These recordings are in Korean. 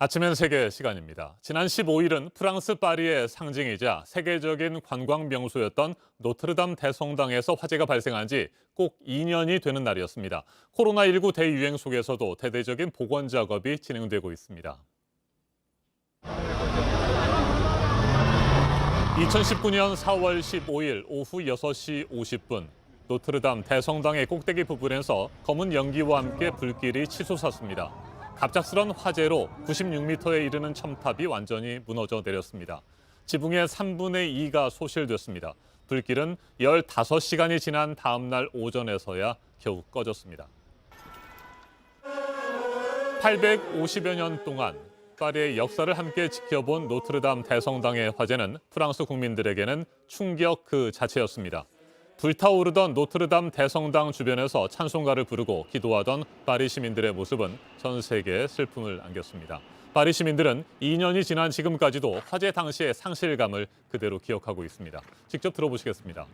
아침엔 세계 시간입니다. 지난 15일은 프랑스 파리의 상징이자 세계적인 관광 명소였던 노트르담 대성당에서 화재가 발생한 지 꼭 2년이 되는 날이었습니다. 코로나19 대유행 속에서도 대대적인 복원 작업이 진행되고 있습니다. 2019년 4월 15일 오후 6시 50분 노트르담 대성당의 꼭대기 부분에서 검은 연기와 함께 불길이 치솟았습니다. 갑작스런 화재로 96m에 이르는 첨탑이 완전히 무너져 내렸습니다. 지붕의 3분의 2가 소실됐습니다. 불길은 15시간이 지난 다음 날 오전에서야 겨우 꺼졌습니다. 850여 년 동안 파리의 역사를 함께 지켜본 노트르담 대성당의 화재는 프랑스 국민들에게는 충격 그 자체였습니다. 불타오르던 노트르담 대성당 주변에서 찬송가를 부르고 기도하던 파리 시민들의 모습은 전 세계에 슬픔을 안겼습니다. 파리 시민들은 2년이 지난 지금까지도 화재 당시의 상실감을 그대로 기억하고 있습니다. 직접 들어보시겠습니다.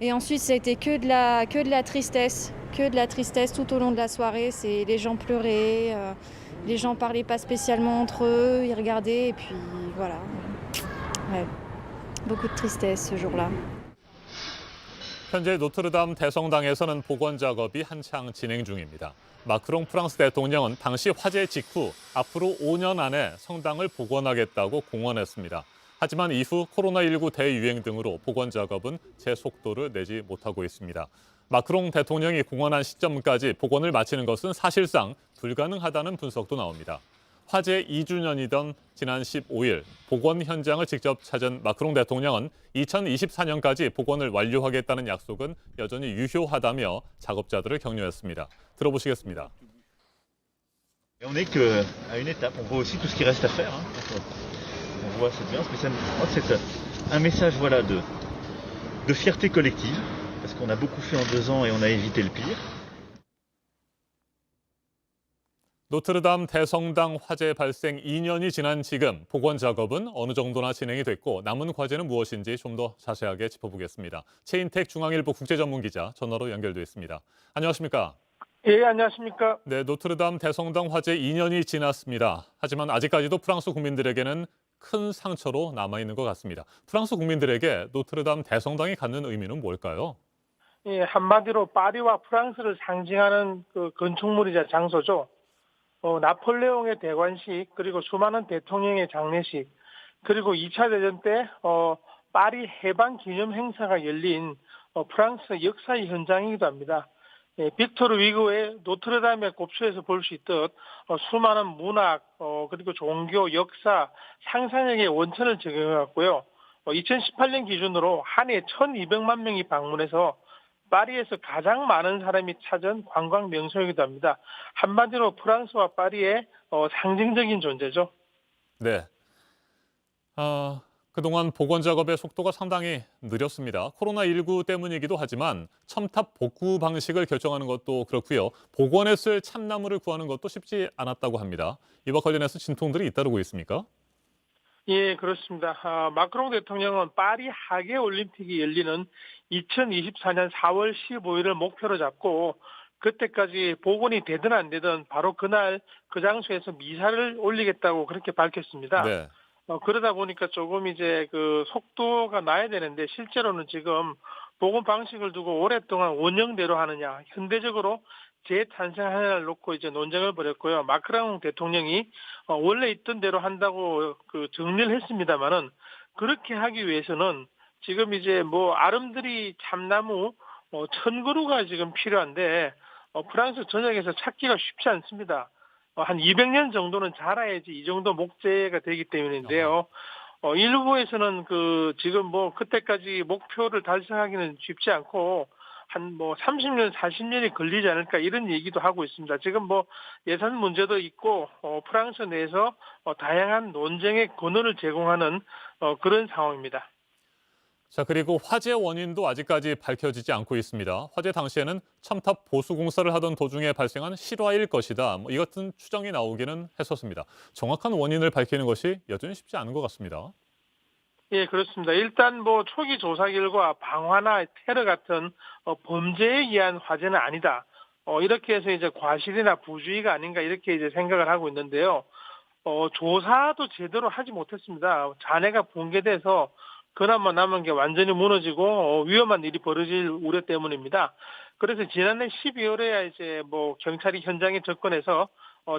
Et ensuite, ça a été que de la tristesse, que de la tristesse tout au long de la soirée. C'est les gens pleuraient, les gens parlaient pas spécialement entre eux, ils regardaient et puis voilà. Ouais. Beaucoup de tristesse ce jour-là. 현재 노트르담 대성당에서는 복원 작업이 한창 진행 중입니다. 마크롱 프랑스 대통령은 당시 화재 직후 앞으로 5년 안에 성당을 복원하겠다고 공언했습니다. 하지만 이후 코로나19 대유행 등으로 복원 작업은 제 속도를 내지 못하고 있습니다. 마크롱 대통령이 공언한 시점까지 복원을 마치는 것은 사실상 불가능하다는 분석도 나옵니다. 화재 2주년이던 지난 15일 복원 현장을 직접 찾은 마크롱 대통령은 2024년까지 복원을 완료하겠다는 약속은 여전히 유효하다며 작업자들을 격려했습니다. 들어보시겠습니다. On n'est qu'à une étape. On voit aussi tout ce qui reste à faire. On voit cette violence, mais c'est un message voilà, de fierté collective, parce qu'on a beaucoup fait en 2 ans et on a évité le pire. 노트르담 대성당 화재 발생 2년이 지난 지금 복원 작업은 어느 정도나 진행이 됐고 남은 과제는 무엇인지 좀 더 자세하게 짚어보겠습니다. 최인택 중앙일보 국제전문기자 전화로 연결돼 있습니다. 안녕하십니까? 예, 안녕하십니까? 네, 노트르담 대성당 화재 2년이 지났습니다. 하지만 아직까지도 프랑스 국민들에게는 큰 상처로 남아있는 것 같습니다. 프랑스 국민들에게 노트르담 대성당이 갖는 의미는 뭘까요? 예, 한마디로 파리와 프랑스를 상징하는 그 건축물이자 장소죠. 나폴레옹의 대관식, 그리고 수많은 대통령의 장례식, 그리고 2차 대전 때 파리 해방 기념 행사가 열린 프랑스 역사의 현장이기도 합니다. 예, 빅토르 위고의 노트르담의 곱쇼에서 볼 수 있듯 수많은 문학, 그리고 종교, 역사, 상상력의 원천을 적용해왔고요. 2018년 기준으로 한 해 1,200만 명이 방문해서 파리에서 가장 많은 사람이 찾은 관광 명소이기도 합니다. 한마디로 프랑스와 파리의 상징적인 존재죠. 네. 그동안 복원 작업의 속도가 상당히 느렸습니다. 코로나19 때문이기도 하지만 첨탑 복구 방식을 결정하는 것도 그렇고요. 복원에 쓸 참나무를 구하는 것도 쉽지 않았다고 합니다. 이와 관련해서 진통들이 잇따르고 있습니까? 예, 그렇습니다. 마크롱 대통령은 파리 하계 올림픽이 열리는 2024년 4월 15일을 목표로 잡고 그때까지 복원이 되든 안 되든 바로 그날 그 장소에서 미사를 올리겠다고 그렇게 밝혔습니다. 네. 그러다 보니까 조금 이제 그 속도가 나야 되는데 실제로는 지금 복원 방식을 두고 오랫동안 원형대로 하느냐, 현대적으로 재탄생하는 날 놓고 이제 논쟁을 벌였고요. 마크롱 대통령이 원래 있던 대로 한다고 그 정리를 했습니다만은 그렇게 하기 위해서는 지금 이제 뭐 아름드리 참나무 1,000그루가 지금 필요한데 프랑스 전역에서 찾기가 쉽지 않습니다. 한 200년 정도는 자라야지 이 정도 목재가 되기 때문인데요. 일부에서는 그 지금 뭐 그때까지 목표를 달성하기는 쉽지 않고 한 뭐 30년, 40년이 걸리지 않을까 이런 얘기도 하고 있습니다. 지금 뭐 예산 문제도 있고 프랑스 내에서 다양한 논쟁의 근원을 제공하는 그런 상황입니다. 자, 그리고 화재 원인도 아직까지 밝혀지지 않고 있습니다. 화재 당시에는 첨탑 보수 공사를 하던 도중에 발생한 실화일 것이다. 이 같은 추정이 나오기는 했었습니다. 정확한 원인을 밝히는 것이 여전히 쉽지 않은 것 같습니다. 예, 그렇습니다. 일단 뭐 초기 조사 결과 방화나 테러 같은 범죄에 의한 화재는 아니다. 이렇게 해서 이제 과실이나 부주의가 아닌가 이렇게 이제 생각을 하고 있는데요. 조사도 제대로 하지 못했습니다. 잔해가 붕괴돼서 그나마 남은 게 완전히 무너지고 위험한 일이 벌어질 우려 때문입니다. 그래서 지난해 12월에야 이제 뭐 경찰이 현장에 접근해서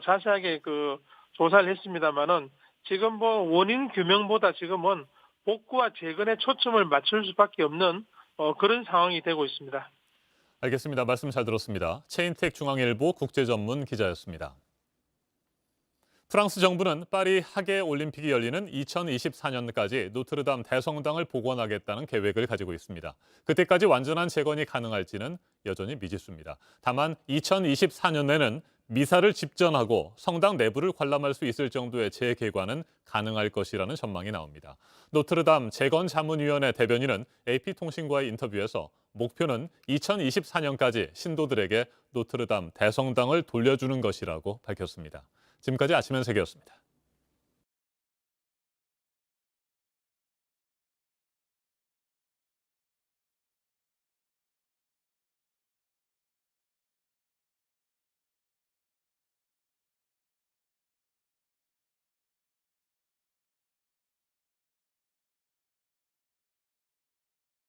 자세하게 그 조사를 했습니다만은 지금 뭐 원인 규명보다 지금은 복구와 재건에 초점을 맞출 수밖에 없는 그런 상황이 되고 있습니다. 알겠습니다. 말씀 잘 들었습니다. 최인택 중앙일보 국제전문 기자였습니다. 프랑스 정부는 파리 하계 올림픽이 열리는 2024년까지 노트르담 대성당을 복원하겠다는 계획을 가지고 있습니다. 그때까지 완전한 재건이 가능할지는 여전히 미지수입니다. 다만 2024년에는 미사를 집전하고 성당 내부를 관람할 수 있을 정도의 재개관은 가능할 것이라는 전망이 나옵니다. 노트르담 재건자문위원회 대변인은 AP통신과의 인터뷰에서 목표는 2024년까지 신도들에게 노트르담 대성당을 돌려주는 것이라고 밝혔습니다. 지금까지 아침 현세계였습니다.